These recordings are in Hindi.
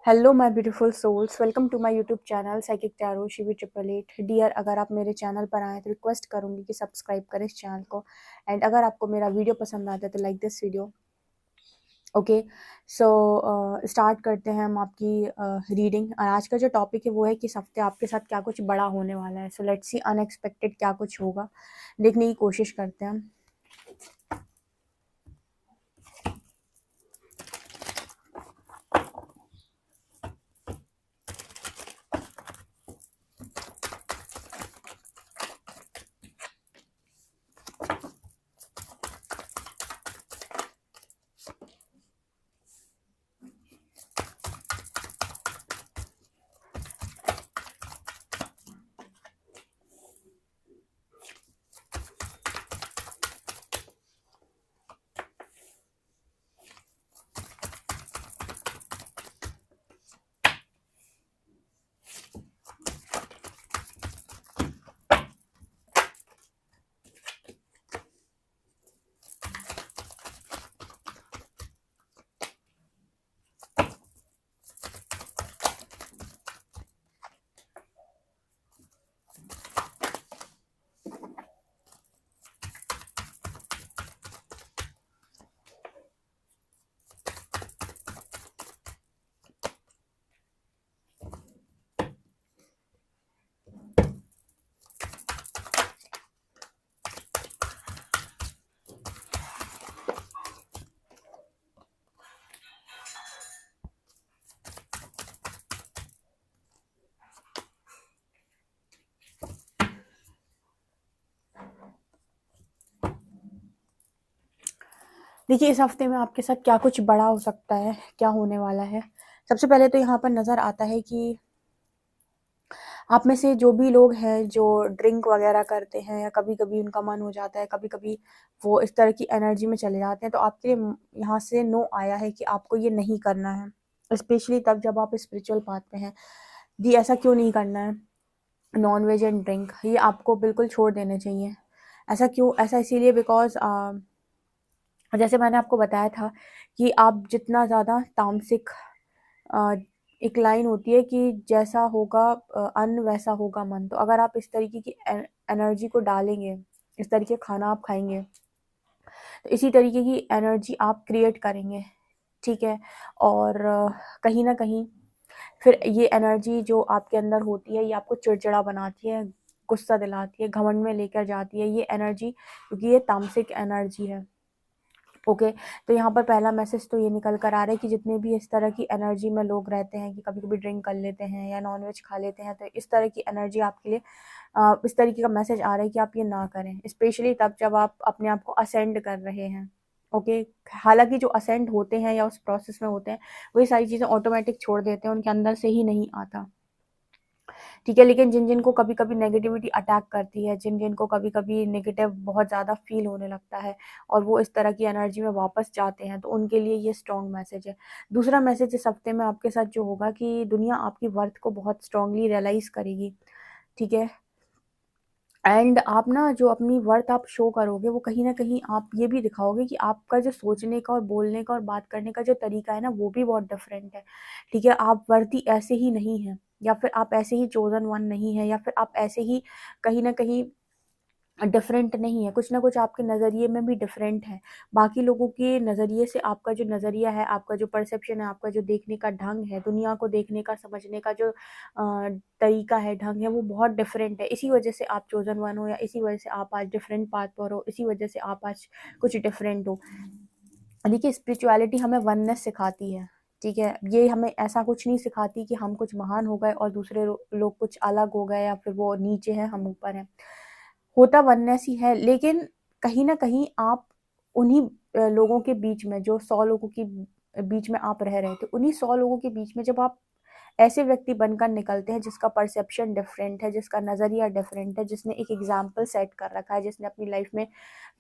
Hello my beautiful souls, welcome to my YouTube channel psychic tarot Shivi 888 dear. अगर आप मेरे चैनल पर आए तो रिक्वेस्ट करूंगी कि सब्सक्राइब करें इस चैनल को। एंड अगर आपको मेरा वीडियो पसंद आता है तो like this video. Okay, so start करते हैं हम आपकी रीडिंग। आज का जो टॉपिक है वो है कि इस हफ्ते आपके साथ क्या कुछ बड़ा होने वाला है। सो लेट्स सी अनएक्सपेक्टेड क्या कुछ होगा, देखने की कोशिश करते हैं हम। देखिए, इस हफ्ते में आपके साथ क्या कुछ बड़ा हो सकता है, क्या होने वाला है। सबसे पहले तो यहाँ पर नज़र आता है कि आप में से जो भी लोग हैं जो ड्रिंक वगैरह करते हैं या कभी-कभी उनका मन हो जाता है, कभी-कभी वो इस तरह की एनर्जी में चले जाते हैं, तो आपके लिए यहाँ से नो आया है कि आपको ये नहीं करना है। स्पेशली तब जब आप स्पिरिचुअल पाथ पे हैं। जी, ऐसा क्यों नहीं करना है? नॉन-वेज एंड ड्रिंक ये आपको बिल्कुल छोड़ देने चाहिए। ऐसा क्यों? ऐसा इसीलिए बिकॉज़ जैसे मैंने आपको बताया था कि आप जितना ज़्यादा तामसिक अ, एक लाइन होती है कि जैसा होगा अन्न वैसा होगा मन। तो अगर आप इस तरीके की एनर्जी को डालेंगे, इस तरीके का खाना आप खाएँगे, तो इसी तरीके की एनर्जी आप क्रिएट करेंगे, ठीक है? और कहीं न कहीं फिर ये एनर्जी जो आपके अंदर होती है, ये आपको चिड़चिड़ा बनाती है, गुस्सा दिलाती है, घमंड में लेकर जाती है ये एनर्जी, क्योंकि ये तामसिक एनर्जी है। ओके, तो यहाँ पर पहला मैसेज तो ये निकल कर आ रहा है कि जितने भी इस तरह की एनर्जी में लोग रहते हैं कि कभी-कभी ड्रिंक कर लेते हैं या नॉनवेज खा लेते हैं, तो इस तरह की एनर्जी आपके लिए इस तरीके का मैसेज आ रहा है कि आप ये ना करें। स्पेशली तब जब आप अपने आप को असेंड कर रहे हैं। ओके, हालाँकि जो असेंड होते हैं या उस प्रोसेस में होते हैं, वो ये सारी चीज़ें ऑटोमेटिक छोड़ देते हैं, उनके अंदर से ही नहीं आता। ठीक है, लेकिन जिन-जिन को कभी-कभी नेगेटिविटी अटैक करती है, जिन-जिन को कभी-कभी नेगेटिव बहुत ज़्यादा फ़ील होने लगता है और वो इस तरह की एनर्जी में वापस जाते हैं, तो उनके लिए ये स्ट्रॉन्ग मैसेज है। दूसरा मैसेज इस हफ्ते में आपके साथ जो होगा कि दुनिया आपकी वर्थ को बहुत स्ट्रॉन्गली रियलाइज़ करेगी, ठीक है? एंड आप ना जो अपनी वर्थ आप शो करोगे, वो कहीं न कहीं आप ये भी दिखाओगे कि आपका जो सोचने का और बोलने का और बात करने का जो तरीका है ना, वो भी बहुत डिफरेंट है, ठीक है? आप वर्दी ऐसे ही नहीं हैं, या फिर आप ऐसे ही चोज़न वन नहीं हैं, या फिर आप ऐसे ही कहीं न कहीं डिफरेंट नहीं है, कुछ ना कुछ आपके नज़रिए में भी डिफरेंट है। बाकी लोगों के नज़रिए से आपका जो नज़रिया है, आपका जो परसेप्शन है, आपका जो देखने का ढंग है, दुनिया को देखने का, समझने का जो तरीका है, ढंग है, वो बहुत डिफरेंट है। इसी वजह से आप चोज़न वन हो, या इसी वजह से आप आज डिफरेंट पाथ पर हो, इसी वजह से आप आज कुछ डिफरेंट हो। देखिए, स्पिरिचुअलिटी हमें वननेस सिखाती है, ठीक है? ये हमें ऐसा कुछ नहीं सिखाती कि हम कुछ महान हो गए और दूसरे लोग कुछ अलग हो गए, या फिर वो नीचे हैं, हम ऊपर हैं। होता वननेस ही है, लेकिन कहीं न कहीं आप उन्हीं लोगों के बीच में, जो 100 लोगों के बीच में आप रह रहे थे, उन्हीं 100 लोगों के बीच में जब आप ऐसे व्यक्ति बनकर निकलते हैं जिसका परसेप्शन डिफरेंट है, जिसका नज़रिया डिफरेंट है, जिसने एक एग्ज़ाम्पल सेट कर रखा है, जिसने अपनी लाइफ़ में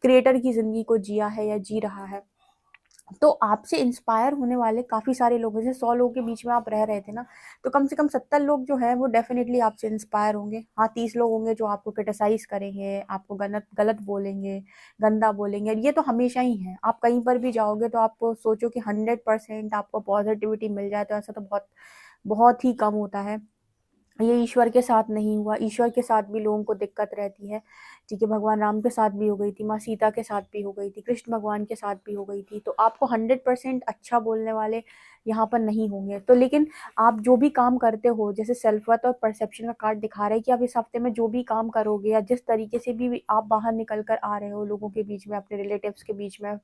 क्रिएटर की ज़िंदगी को जिया है या जी रहा है, तो आपसे इंस्पायर होने वाले काफ़ी सारे लोग, जैसे 100 लोगों के बीच में आप रह रहे थे ना, तो कम से कम 70 लोग जो हैं वो डेफ़िनेटली आपसे इंस्पायर होंगे। हाँ, 30 लोग होंगे जो आपको क्रिटिसाइज़ करेंगे, आपको गलत गलत बोलेंगे, गंदा बोलेंगे, ये तो हमेशा ही है। आप कहीं पर भी जाओगे तो आप सोचो कि 100% आपको पॉज़िटिविटी मिल जाए, तो ऐसा तो बहुत बहुत ही कम होता है। ये ईश्वर के साथ नहीं हुआ, ईश्वर के साथ भी लोगों को दिक्कत रहती है, ठीक है? भगवान राम के साथ भी हो गई थी, माँ सीता के साथ भी हो गई थी, कृष्ण भगवान के साथ भी हो गई थी। तो आपको 100% अच्छा बोलने वाले यहाँ पर नहीं होंगे। तो लेकिन आप जो भी काम करते हो, जैसे सेल्फ वर्थ और परसेप्शन का कार्ड दिखा रहा है कि आप इस हफ्ते में जो भी काम करोगे या जिस तरीके से भी आप बाहर निकल कर आ रहे हो लोगों के बीच में, अपने रिलेटिव्स के बीच में,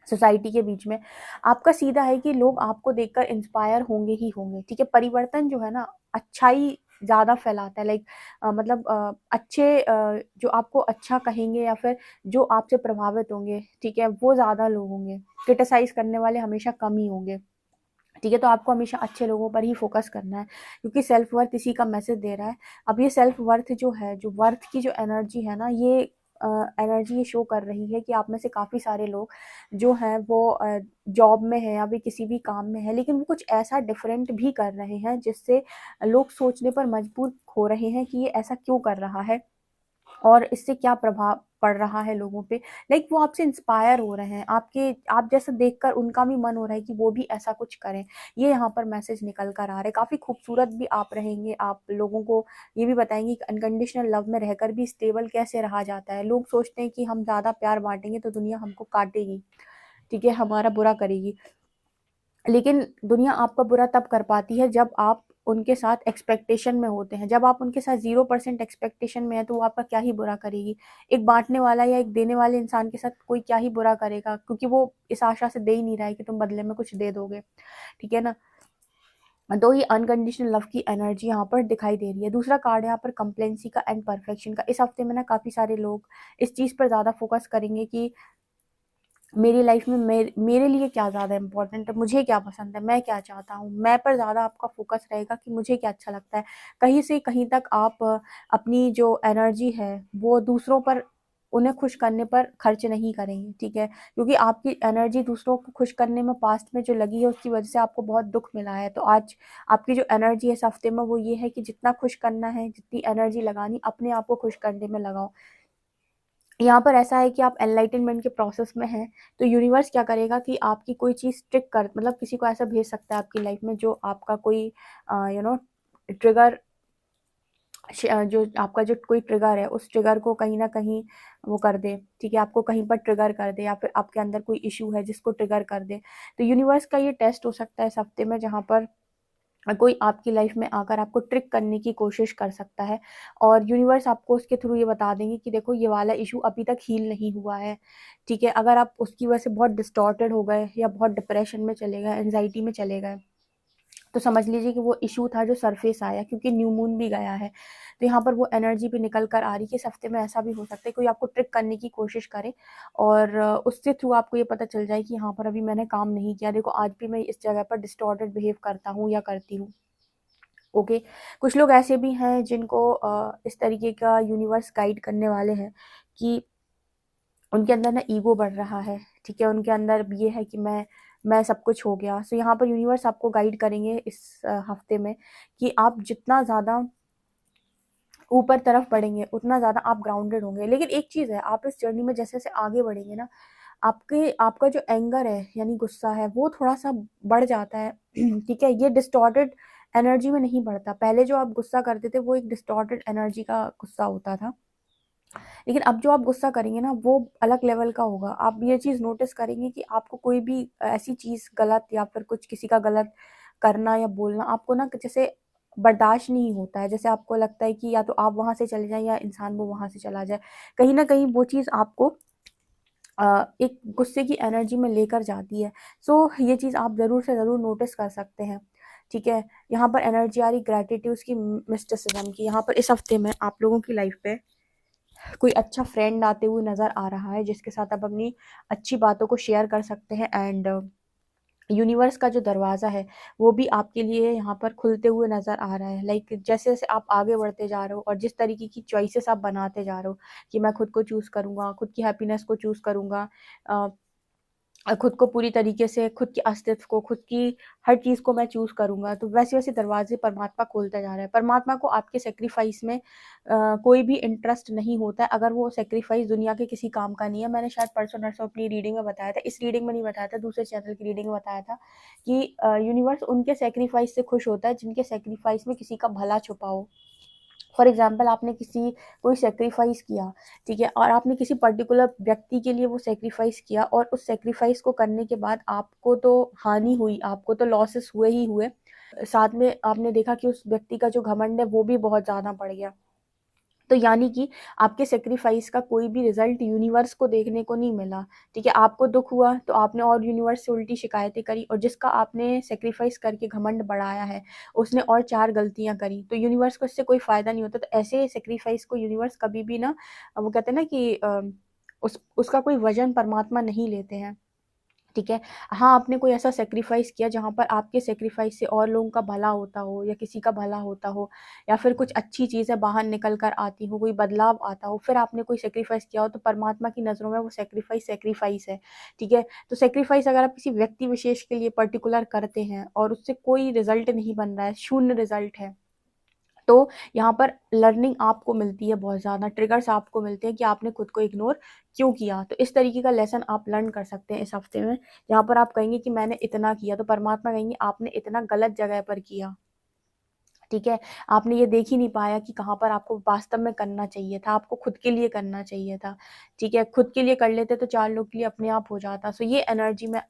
सोसाइटी के बीच में, आपका सीधा है कि लोग आपको देखकर इंस्पायर होंगे ही होंगे, ठीक है? परिवर्तन जो है ना, अच्छाई ज़्यादा फैलाता है, लाइक मतलब अच्छे जो आपको अच्छा कहेंगे या फिर जो आपसे प्रभावित होंगे, ठीक है? वो ज़्यादा लोग होंगे, क्रिटिसाइज़ करने वाले हमेशा कम ही होंगे, ठीक है? तो आपको हमेशा अच्छे लोगों पर ही फ़ोकस करना है, क्योंकि सेल्फ वर्थ इसी का मैसेज दे रहा है। अब ये सेल्फ वर्थ जो है, जो वर्थ की जो एनर्जी है ना, ये एनर्जी ये शो कर रही है कि आप में से काफ़ी सारे लोग जो हैं वो जॉब में हैं या फिर किसी भी काम में हैं, लेकिन वो कुछ ऐसा डिफरेंट भी कर रहे हैं जिससे लोग सोचने पर मजबूर हो रहे हैं कि ये ऐसा क्यों कर रहा है और इससे क्या प्रभाव पड़ रहा है लोगों पे। लाइक वो आपसे इंस्पायर हो रहे हैं, आपके आप जैसा देखकर उनका भी मन हो रहा है कि वो भी ऐसा कुछ करें। ये यहाँ पर मैसेज निकल कर आ रहा है। काफ़ी खूबसूरत भी आप रहेंगे, आप लोगों को ये भी बताएँगे कि अनकंडीशनल लव में रहकर भी स्टेबल कैसे रहा जाता है। लोग सोचते हैं कि हम ज़्यादा प्यार बाँटेंगे तो दुनिया हमको काटेगी, ठीक है? हमारा बुरा करेगी। लेकिन दुनिया आपका बुरा तब कर पाती है जब आप उनके साथ एक्सपेक्टेशन में होते हैं। जब आप उनके साथ 0% एक्सपेक्टेशन में हैं, तो वो आपका क्या ही बुरा करेगी। एक बाँटने वाला या एक देने वाले इंसान के साथ कोई क्या ही बुरा करेगा, क्योंकि वो इस आशा से दे ही नहीं रहा है कि तुम बदले में कुछ दे दोगे, ठीक है ना? तो ये अनकंडीशनल लव की एनर्जी यहाँ पर दिखाई दे रही है। दूसरा कार्ड है यहाँ पर कंप्लेंसी का एंड परफेक्शन का। इस हफ्ते में ना काफ़ी सारे लोग इस चीज़ पर ज़्यादा फोकस करेंगे कि मेरी लाइफ में मेरे लिए क्या ज़्यादा इम्पोर्टेंट है, मुझे क्या पसंद है, मैं क्या चाहता हूँ, मैं पर ज़्यादा आपका फोकस रहेगा कि मुझे क्या अच्छा लगता है। कहीं से कहीं तक आप अपनी जो एनर्जी है वो दूसरों पर, उन्हें खुश करने पर खर्च नहीं करेंगे, ठीक है? क्योंकि आपकी एनर्जी दूसरों को खुश करने में पास्ट में जो लगी है उसकी वजह से आपको बहुत दुःख मिला है। तो आज आपकी जो एनर्जी है इस हफ्ते में वो ये है कि जितना खुश करना है, जितनी एनर्जी लगानी, अपने आप को खुश करने में लगाओ। यहाँ पर ऐसा है कि आप एनलाइटनमेंट के प्रोसेस में हैं, तो यूनिवर्स क्या करेगा कि आपकी कोई चीज़ ट्रिक कर, मतलब किसी को ऐसा भेज सकता है आपकी लाइफ में जो आपका कोई यू नो ट्रिगर, जो आपका जो कोई ट्रिगर है उस ट्रिगर को कहीं न कहीं वो कर दे, ठीक है? आपको कहीं पर ट्रिगर कर दे या फिर आपके अंदर कोई इश्यू है जिसको ट्रिगर कर दे। तो यूनिवर्स का ये टेस्ट हो सकता है इस हफ्ते में, जहाँ पर कोई आपकी लाइफ में आकर आपको ट्रिक करने की कोशिश कर सकता है और यूनिवर्स आपको उसके थ्रू ये बता देंगे कि देखो ये वाला इशू अभी तक हील नहीं हुआ है, ठीक है? अगर आप उसकी वजह से बहुत डिस्टॉर्टेड हो गए या बहुत डिप्रेशन में चले गए, एंग्जायटी में चले गए, तो समझ लीजिए कि वो इशू था जो सरफेस आया, क्योंकि न्यू मून भी गया है। तो यहाँ पर वो एनर्जी भी निकल कर आ रही है कि इस हफ्ते में ऐसा भी हो सकता है कोई आपको ट्रिक करने की कोशिश करे और उससे थ्रू आपको ये पता चल जाए कि यहाँ पर अभी मैंने काम नहीं किया, देखो आज भी मैं इस जगह पर डिस्टॉर्टेड बिहेव करता हूँ या करती हूँ। ओके, कुछ लोग ऐसे भी हैं जिनको इस तरीके का यूनिवर्स गाइड करने वाले हैं कि उनके अंदर ना ईगो बढ़ रहा है, ठीक है? उनके अंदर ये है कि मैं सब कुछ हो गया। सो यहाँ पर यूनिवर्स आपको गाइड करेंगे इस हफ्ते में कि आप जितना ज़्यादा ऊपर तरफ बढ़ेंगे, उतना ज़्यादा आप ग्राउंडेड होंगे। लेकिन एक चीज़ है, आप इस जर्नी में जैसे-जैसे आगे बढ़ेंगे ना, आपका जो एंगर है यानी गुस्सा है वो थोड़ा-सा बढ़ जाता है, ठीक है? ये डिस्टॉर्टेड एनर्जी में नहीं बढ़ता। पहले जो आप गुस्सा करते थे वो एक डिस्टॉर्टेड एनर्जी का गुस्सा होता था। लेकिन अब जो आप गुस्सा करेंगे ना वो अलग लेवल का होगा। आप ये चीज़ नोटिस करेंगे कि आपको कोई भी ऐसी चीज़ गलत या फिर कुछ किसी का गलत करना या बोलना आपको ना जैसे बर्दाश्त नहीं होता है। जैसे आपको लगता है कि या तो आप वहाँ से चले जाएँ या इंसान वो वहाँ से चला जाए। कहीं न कहीं वो चीज़ आपको एक गुस्से की एनर्जी में लेकर जाती है। सो ये चीज़ आप ज़रूर से ज़रूर नोटिस कर सकते हैं, ठीक है? यहाँ पर एनर्जी आ रही ग्रैटिट्यूड की, मिस्टिसिज़्म की। यहाँ पर इस हफ्ते में आप लोगों की लाइफ़ पे कोई अच्छा फ्रेंड आते हुए नज़र आ रहा है जिसके साथ आप अपनी अच्छी बातों को शेयर कर सकते हैं एंड यूनिवर्स का जो दरवाज़ा है वो भी आपके लिए यहाँ पर खुलते हुए नज़र आ रहा है। लाइक जैसे-जैसे आप आगे बढ़ते जा रहे हो और जिस तरीके की चॉइसेस आप बनाते जा रहे हो कि मैं खुद को चूज़ करूँगा, खुद की हैप्पीनेस को चूज़ करूँगा, खुद को पूरी तरीके से, खुद के अस्तित्व को, खुद की हर चीज़ को मैं चूज़ करूँगा, तो वैसे-वैसे दरवाज़े परमात्मा खोलता जा रहा है। परमात्मा को आपके सैक्रिफ़ाइस में कोई भी इंटरेस्ट नहीं होता है, अगर वो सैक्रिफ़ाइस दुनिया के किसी काम का नहीं है। मैंने शायद परसों-नरसों अपनी रीडिंग में बताया था, इस रीडिंग में नहीं बताया था, दूसरे चैनल की रीडिंग में बताया था कि यूनिवर्स उनके सैक्रिफ़ाइस से खुश होता है, जिनके सैक्रिफ़ाइस में किसी का भला छुपा हो। फॉर एग्जाम्पल आपने कोई सेक्रीफाइस किया, ठीक है, और आपने किसी पर्टिकुलर व्यक्ति के लिए वो सेक्रीफाइस किया, और उस सेक्रीफाइस को करने के बाद आपको तो हानि हुई, आपको तो लॉसेस हुए ही हुए, साथ में आपने देखा कि उस व्यक्ति का जो घमंड है वो भी बहुत ज़्यादा बढ़ गया। तो यानी कि आपके सैक्रिफाइस का कोई भी रिजल्ट यूनिवर्स को देखने को नहीं मिला, ठीक है। आपको दुख हुआ तो आपने और यूनिवर्स से उल्टी शिकायतें करी, और जिसका आपने सैक्रिफाइस करके घमंड बढ़ाया है उसने और 4 गलतियां करी, तो यूनिवर्स को इससे कोई फ़ायदा नहीं होता। तो ऐसे सैक्रिफाइस को यूनिवर्स कभी भी ना, वो कहते हैं ना कि उसका कोई वजन परमात्मा नहीं लेते हैं, ठीक है। हाँ, आपने कोई ऐसा सैक्रिफाइस किया जहाँ पर आपके सैक्रिफाइस से और लोगों का भला होता हो, या किसी का भला होता हो, या फिर कुछ अच्छी चीज़ें बाहर निकल कर आती हो, कोई बदलाव आता हो, फिर आपने कोई सैक्रिफाइस किया हो, तो परमात्मा की नज़रों में वो सैक्रिफाइस है, ठीक है। तो सैक्रिफाइस अगर आप किसी व्यक्ति विशेष के लिए पर्टिकुलर करते हैं और उससे कोई रिजल्ट नहीं बन रहा है, शून्य रिजल्ट है, तो यहाँ पर लर्निंग आपको मिलती है, बहुत ज़्यादा ट्रिगर्स आपको मिलते हैं कि आपने खुद को इग्नोर क्यों किया। तो इस तरीके का लेसन आप लर्न कर सकते हैं इस हफ्ते में, जहाँ पर आप कहेंगे कि मैंने इतना किया, तो परमात्मा कहेंगे आपने इतना गलत जगह पर किया, ठीक है। आपने ये देख ही नहीं पाया कि कहाँ पर आपको वास्तव में करना चाहिए था, आपको खुद के लिए करना चाहिए था, ठीक है। खुद के लिए कर लेते तो 4 लोग के लिए अपने आप हो जाता। सो ये एनर्जी में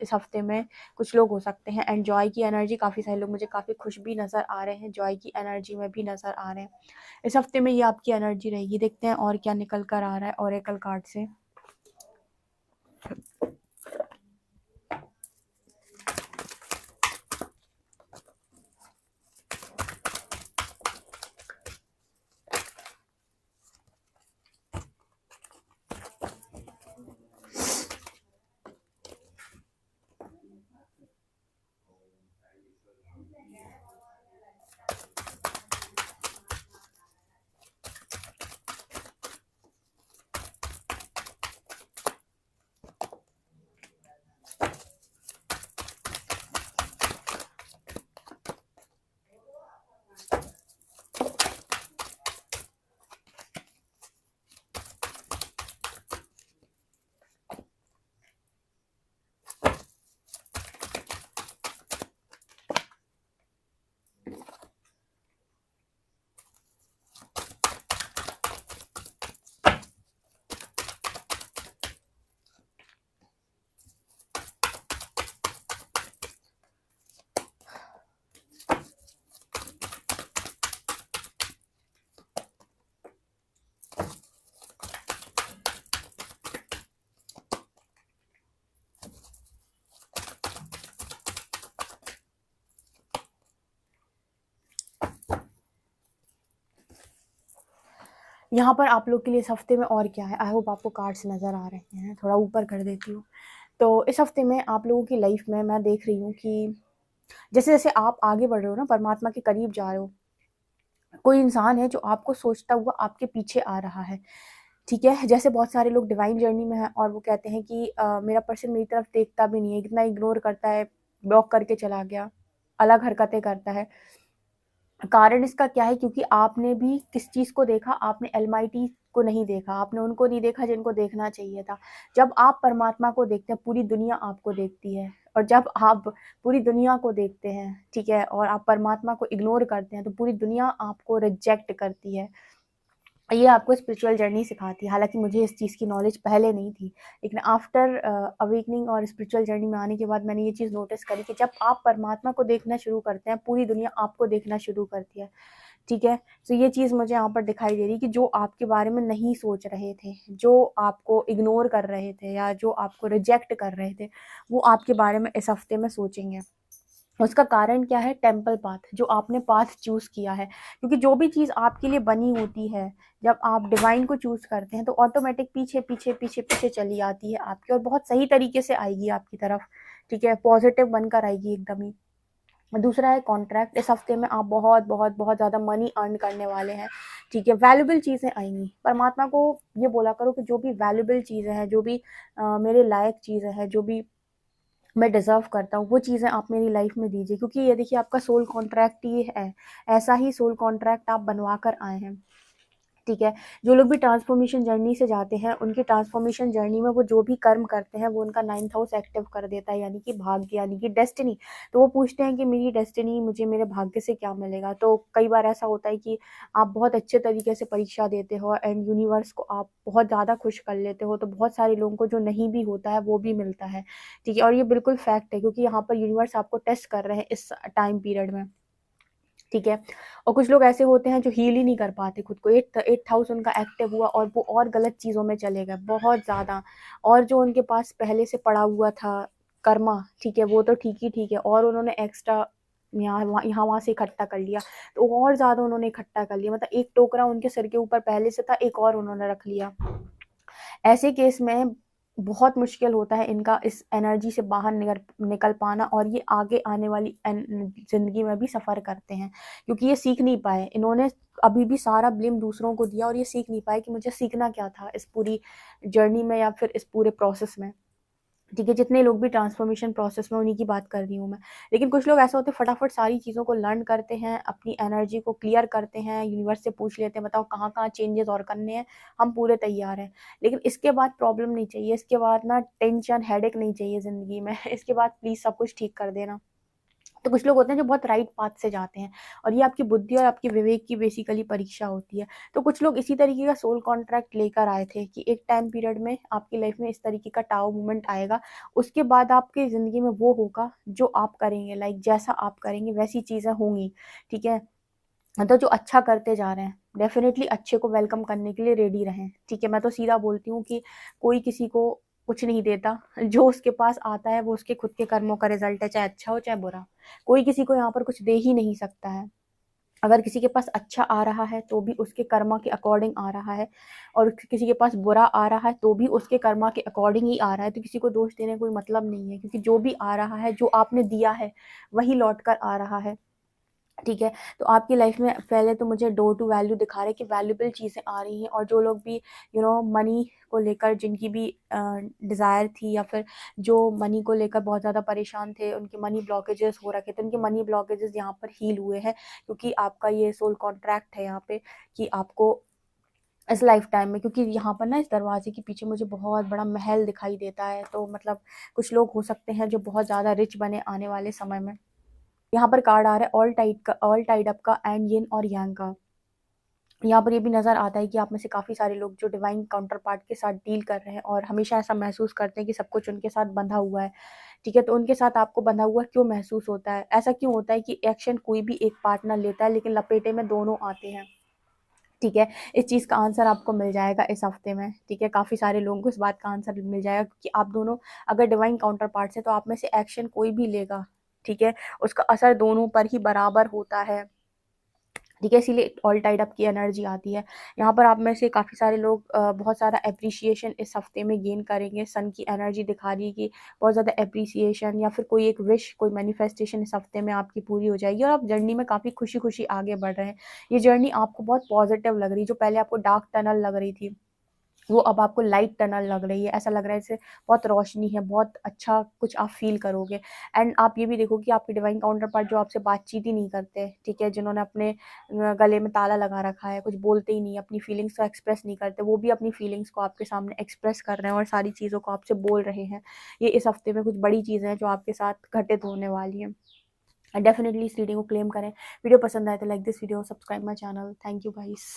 इस हफ्ते में कुछ लोग हो सकते हैं। एंड जॉय की एनर्जी, काफ़ी सारे लोग मुझे काफ़ी खुश भी नज़र आ रहे हैं, जॉय की एनर्जी में भी नज़र आ रहे हैं। इस हफ्ते में ये आपकी एनर्जी रहेगी। देखते हैं और क्या निकल कर आ रहा है ओरेकल कार्ड से। यहाँ पर आप लोग के लिए इस हफ्ते में और क्या है, आई होप आपको कार्ड्स नज़र आ रहे हैं। थोड़ा ऊपर कर देती हूँ। तो इस हफ्ते में आप लोगों की लाइफ में मैं देख रही हूँ कि जैसे जैसे आप आगे बढ़ रहे हो ना, परमात्मा के करीब जा रहे हो, कोई इंसान है जो आपको सोचता हुआ आपके पीछे आ रहा है, ठीक है। जैसे बहुत सारे लोग डिवाइन जर्नी में हैं और वो कहते हैं कि मेरा पर्सन मेरी तरफ देखता भी नहीं है, इतना इग्नोर करता है, ब्लॉक करके चला गया, अलग हरकतें करता है। कारण इसका क्या है, क्योंकि आपने भी किस चीज़ को देखा, आपने अलमाइटी को नहीं देखा, आपने उनको नहीं देखा जिनको देखना चाहिए था। जब आप परमात्मा को देखते हैं, पूरी दुनिया आपको देखती है, और जब आप पूरी दुनिया को देखते हैं, ठीक है, और आप परमात्मा को इग्नोर करते हैं, तो पूरी दुनिया आपको रिजेक्ट करती है। ये आपको स्पिरिचुअल जर्नी सिखाती है। हालाँकि मुझे इस चीज़ की नॉलेज पहले नहीं थी, लेकिन आफ्टर अवेकनिंग और स्पिरिचुअल जर्नी में आने के बाद मैंने ये चीज़ नोटिस करी कि जब आप परमात्मा को देखना शुरू करते हैं, पूरी दुनिया आपको देखना शुरू करती है, ठीक है। तो ये चीज़ मुझे यहाँ पर दिखाई दे रही है कि जो आपके बारे में नहीं सोच रहे थे, जो आपको इग्नोर कर रहे थे, या जो आपको रिजेक्ट कर रहे थे, वो आपके बारे में इस हफ्ते में सोचेंगे। उसका कारण क्या है? टेम्पल पाथ, जो आपने पाथ चूज़ किया है। क्योंकि जो भी चीज़ आपके लिए बनी होती है, जब आप डिवाइन को चूज़ करते हैं, तो ऑटोमेटिक पीछे पीछे पीछे पीछे चली आती है आपकी, और बहुत सही तरीके से आएगी आपकी तरफ, ठीक है, पॉजिटिव बनकर आएगी एकदम ही। दूसरा है कॉन्ट्रैक्ट। इस हफ्ते में आप बहुत बहुत बहुत ज़्यादा मनी अर्न करने वाले हैं, ठीक है। वैल्यूबल चीज़ें आएंगी। परमात्मा को ये बोला करो कि जो भी वैल्यूबल चीज़ें हैं, जो भी मेरे लायक चीज़ें हैं, जो भी मैं डिज़र्व करता हूँ, वो चीज़ें आप मेरी लाइफ में दीजिए, क्योंकि ये देखिए आपका सोल कॉन्ट्रैक्ट ही है। ऐसा ही सोल कॉन्ट्रैक्ट आप बनवा कर आए हैं, ठीक है। जो लोग भी ट्रांसफॉर्मेशन जर्नी से जाते हैं, उनकी ट्रांसफॉर्मेशन जर्नी में वो जो भी कर्म करते हैं वो उनका 9th हाउस एक्टिव कर देता है, यानी कि भाग्य, यानी कि डेस्टिनी। तो वो पूछते हैं कि मेरी डेस्टिनी, मुझे मेरे भाग्य से क्या मिलेगा। तो कई बार ऐसा होता है कि आप बहुत अच्छे तरीके से परीक्षा देते हो एंड यूनिवर्स को आप बहुत ज़्यादा खुश कर लेते हो, तो बहुत सारे लोगों को जो नहीं भी होता है वो भी मिलता है, ठीक है। और ये बिल्कुल फैक्ट है, क्योंकि यहाँ पर यूनिवर्स आपको टेस्ट कर रहे हैं इस टाइम पीरियड में, ठीक है। और कुछ लोग ऐसे होते हैं जो हील ही नहीं कर पाते खुद को। एट्थ हाउस उनका एक्टिव हुआ और वो और गलत चीज़ों में चले गए बहुत ज़्यादा, और जो उनके पास पहले से पड़ा हुआ था कर्मा, ठीक है, वो तो ठीक है, और उन्होंने एक्स्ट्रा यहाँ वहाँ से इकट्ठा कर लिया, तो और ज़्यादा उन्होंने इकट्ठा कर लिया। मतलब एक टोकरा उनके सर के ऊपर पहले से था, एक और उन्होंने रख लिया। ऐसे केस में बहुत मुश्किल होता है इनका इस एनर्जी से बाहर निकल पाना, और ये आगे आने वाली ज़िंदगी में भी सफ़र करते हैं, क्योंकि ये सीख नहीं पाए। इन्होंने अभी भी सारा ब्लेम दूसरों को दिया और ये सीख नहीं पाए कि मुझे सीखना क्या था इस पूरी जर्नी में या फिर इस पूरे प्रोसेस में, ठीक है। जितने लोग भी ट्रांसफॉर्मेशन प्रोसेस में, उन्हीं की बात कर रही हूँ मैं। लेकिन कुछ लोग ऐसे होते हैं फटाफट सारी चीज़ों को लर्न करते हैं, अपनी एनर्जी को क्लियर करते हैं, यूनिवर्स से पूछ लेते हैं बताओ कहाँ कहाँ चेंजेस और करने हैं, हम पूरे तैयार हैं। लेकिन इसके बाद प्रॉब्लम नहीं चाहिए, इसके बाद ना टेंशन हेडेक नहीं चाहिए ज़िंदगी में इसके बाद प्लीज़ सब कुछ ठीक कर देना। तो कुछ लोग होते हैं जो बहुत राइट पाथ से जाते हैं, और ये आपकी बुद्धि और आपकी विवेक की बेसिकली परीक्षा होती है। तो कुछ लोग इसी तरीके का सोल कॉन्ट्रैक्ट लेकर आए थे कि एक टाइम पीरियड में आपकी लाइफ में इस तरीके का टाओ मोमेंट आएगा, उसके बाद आपकी ज़िंदगी में वो होगा जो आप करेंगे, लाइक जैसा आप करेंगे वैसी चीज़ें होंगी, ठीक है। मतलब जो अच्छा करते जा रहे हैं डेफिनेटली अच्छे को वेलकम करने के लिए रेडी रहें, ठीक है। मैं तो सीधा बोलती हूँ कि कोई किसी को कुछ नहीं देता, जो उसके पास आता है वो उसके खुद के कर्मों का रिजल्ट है, चाहे अच्छा हो चाहे बुरा। कोई किसी को यहाँ पर कुछ दे ही नहीं सकता है। अगर किसी के पास अच्छा आ रहा है तो भी उसके कर्मा के अकॉर्डिंग आ रहा है, और किसी के पास बुरा आ रहा है तो भी उसके कर्मा के अकॉर्डिंग ही आ रहा है। तो किसी को दोष देने का कोई मतलब नहीं है, क्योंकि जो भी आ रहा है, जो आपने दिया है वही लौट कर आ रहा है, ठीक है। तो आपकी लाइफ में पहले तो मुझे डोर टू वैल्यू दिखा रहे कि वैल्यूबल चीज़ें आ रही हैं, और जो लोग भी मनी को लेकर जिनकी भी डिज़ायर थी, या फिर जो मनी को लेकर बहुत ज़्यादा परेशान थे, उनके मनी ब्लॉकेजेस हो रखे थे, उनके मनी ब्लॉकेजेस यहाँ पर हील हुए हैं, क्योंकि आपका ये सोल कॉन्ट्रैक्ट है यहाँ पे कि आपको इस लाइफ टाइम में, क्योंकि यहाँ पर ना इस दरवाजे के पीछे मुझे बहुत बड़ा महल दिखाई देता है। तो मतलब कुछ लोग हो सकते हैं जो बहुत ज़्यादा रिच बने आने वाले समय में। यहाँ पर कार्ड आ रहा है ऑल टाइड अप का, एंड यिन और यांग का। यहाँ पर ये भी नज़र आता है कि आप में से काफ़ी सारे लोग जो डिवाइन काउंटर पार्ट के साथ डील कर रहे हैं और हमेशा ऐसा महसूस करते हैं कि सब कुछ उनके साथ बंधा हुआ है, ठीक है। तो उनके साथ आपको बंधा हुआ क्यों महसूस होता है? ऐसा क्यों होता है कि एक्शन कोई भी एक पार्टनर लेता है लेकिन लपेटे में दोनों आते हैं, ठीक है। इस चीज़ का आंसर आपको मिल जाएगा इस हफ्ते में, ठीक है। काफ़ी सारे लोगों को इस बात का आंसर मिल जाएगा, क्योंकि आप दोनों अगर डिवाइन काउंटर पार्ट्स हैं तो आप में से एक्शन कोई भी लेगा, ठीक है, उसका असर दोनों पर ही बराबर होता है, ठीक है। इसीलिए ऑल टाइड अप की एनर्जी आती है। यहाँ पर आप में से काफ़ी सारे लोग बहुत सारा एप्रिसिएशन इस हफ्ते में गेन करेंगे। सन की एनर्जी दिखा रही है कि बहुत ज़्यादा एप्रिसिएशन या फिर कोई एक विश, कोई मैनिफेस्टेशन इस हफ्ते में आपकी पूरी हो जाएगी, और आप जर्नी में काफ़ी खुशी खुशी आगे बढ़ रहे हैं। ये जर्नी आपको बहुत पॉजिटिव लग रही है, जो पहले आपको डार्क टनल लग रही थी वो अब आपको लाइट टनल लग रही है। ऐसा लग रहा है जैसे बहुत रोशनी है, बहुत अच्छा कुछ आप फ़ील करोगे। एंड आप ये भी देखो कि आपके डिवाइन काउंटर पार्ट जो आपसे बातचीत ही नहीं करते, ठीक है, जिन्होंने अपने गले में ताला लगा रखा है, कुछ बोलते ही नहीं, अपनी फीलिंग्स को एक्सप्रेस नहीं करते, वो भी अपनी फीलिंग्स को आपके सामने एक्सप्रेस कर रहे हैं और सारी चीज़ों को आपसे बोल रहे हैं। ये इस हफ्ते में कुछ बड़ी चीज़ें हैं जो आपके साथ घटित होने वाली हैं। डेफिनेटली इस रीडिंग को क्लेम करें। वीडियो पसंद आए तो like this video, subscribe my channel. Thank you guys.